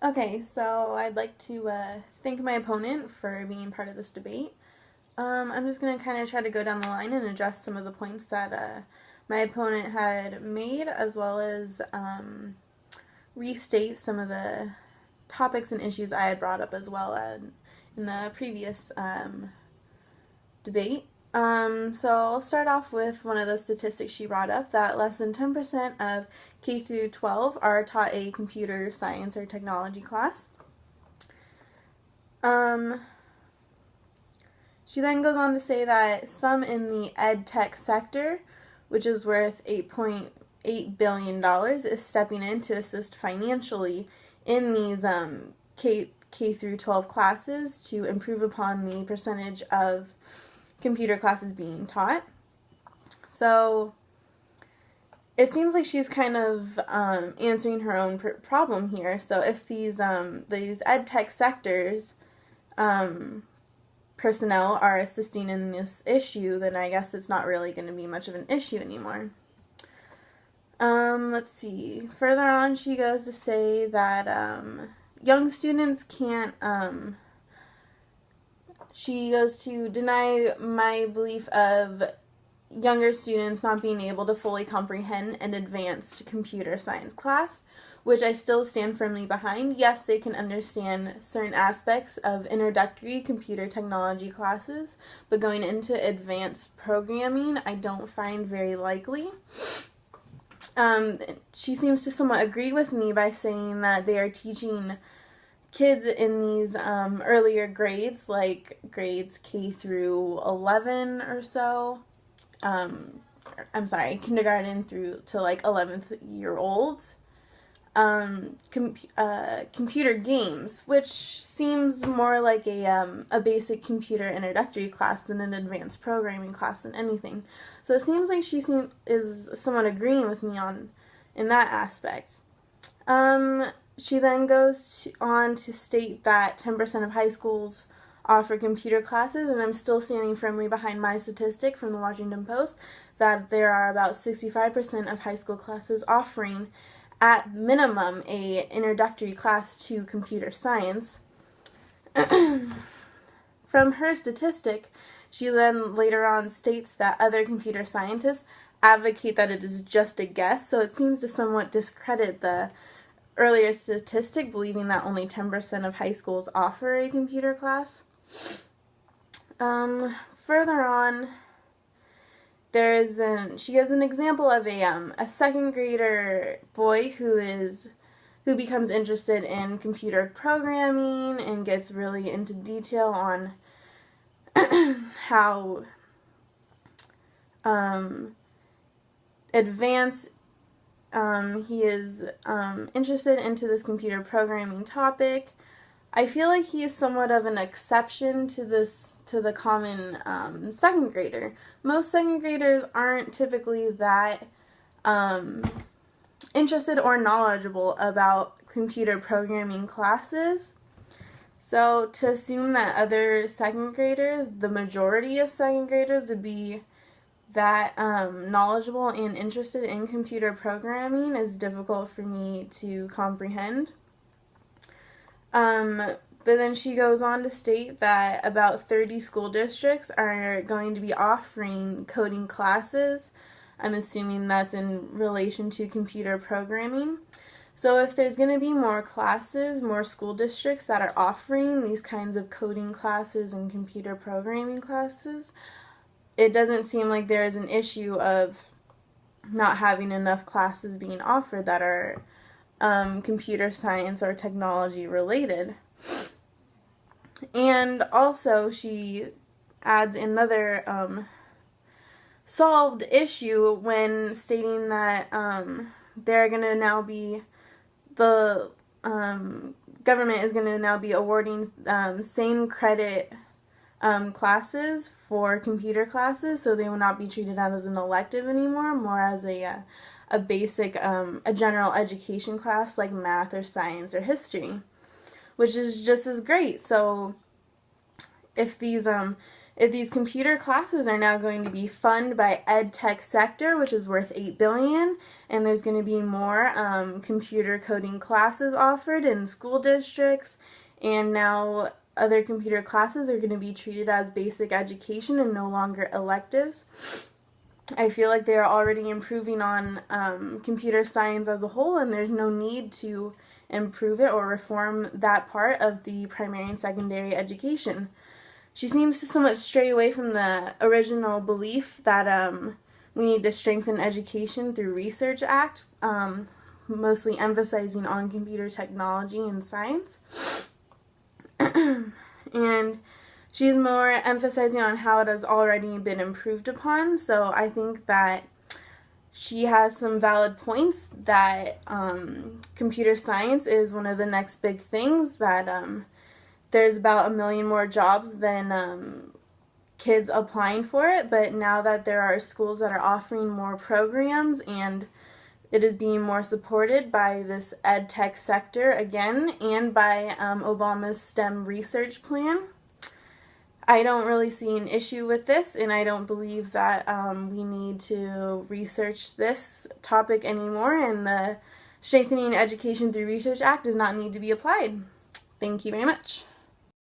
Okay, so I'd like to thank my opponent for being part of this debate. I'm just going to kind of try to go down the line and address some of the points that my opponent had made, as well as restate some of the topics and issues I had brought up as well in the previous debate. So I'll start off with one of the statistics she brought up, that less than 10% of K through 12 are taught a computer science or technology class. She then goes on to say that some in the ed tech sector, which is worth $8.8 billion, is stepping in to assist financially in these K through 12 classes to improve upon the percentage of computer classes being taught. So it seems like she's kind of answering her own problem here. So if these ed tech sectors personnel are assisting in this issue, then I guess it's not really going to be much of an issue anymore. Let's see. Further on, she goes to say that young students can't. She goes to deny my belief of younger students not being able to fully comprehend an advanced computer science class, which I still stand firmly behind. Yes, they can understand certain aspects of introductory computer technology classes, but going into advanced programming, I don't find very likely. She seems to somewhat agree with me by saying that they are teaching kids in these earlier grades, like grades K through 11 or so. Kindergarten through to like 11th year olds. Computer games, which seems more like a basic computer introductory class than an advanced programming class than anything. So it seems like she is somewhat agreeing with me in that aspect. She then goes on to state that 10% of high schools offer computer classes, and I'm still standing firmly behind my statistic from the Washington Post that there are about 65% of high school classes offering at minimum a introductory class to computer science. From her statistic, she then later on states that other computer scientists advocate that it is just a guess, so it seems to somewhat discredit the earlier statistic, believing that only 10% of high schools offer a computer class. Further on, she gives an example of a second grader boy who becomes interested in computer programming and gets really into detail on how advanced he is interested into this computer programming topic. I feel like he is somewhat of an exception to the common second grader. Most second graders aren't typically that interested or knowledgeable about computer programming classes. So to assume that other second graders, the majority of second graders, would be that knowledgeable and interested in computer programming is difficult for me to comprehend. But then she goes on to state that about 30 school districts are going to be offering coding classes. I'm assuming that's in relation to computer programming. So if there's going to be more classes, more school districts that are offering these kinds of coding classes and computer programming classes, it doesn't seem like there is an issue of not having enough classes being offered that are computer science or technology related. And also she adds another solved issue when stating that they're going to now be the government is going to now be awarding same credit classes for computer classes, so they will not be treated as an elective anymore, more as a basic, a general education class like math or science or history, which is just as great. So if these if these computer classes are now going to be funded by ed tech sector, which is worth $8 billion, and there's going to be more computer coding classes offered in school districts, and now other computer classes are going to be treated as basic education and no longer electives. I feel like they are already improving on computer science as a whole, and there's no need to improve it or reform that part of the primary and secondary education. She seems to somewhat stray away from the original belief that we need to strengthen education through Research Act, mostly emphasizing on computer technology and science. And she's more emphasizing on how it has already been improved upon, so I think that she has some valid points that computer science is one of the next big things, that there's about 1 million more jobs than kids applying for it, but now that there are schools that are offering more programs and it is being more supported by this ed tech sector again and by Obama's STEM research plan, I don't really see an issue with this, and I don't believe that we need to research this topic anymore, and the Strengthening Education Through Research Act does not need to be applied. Thank you very much.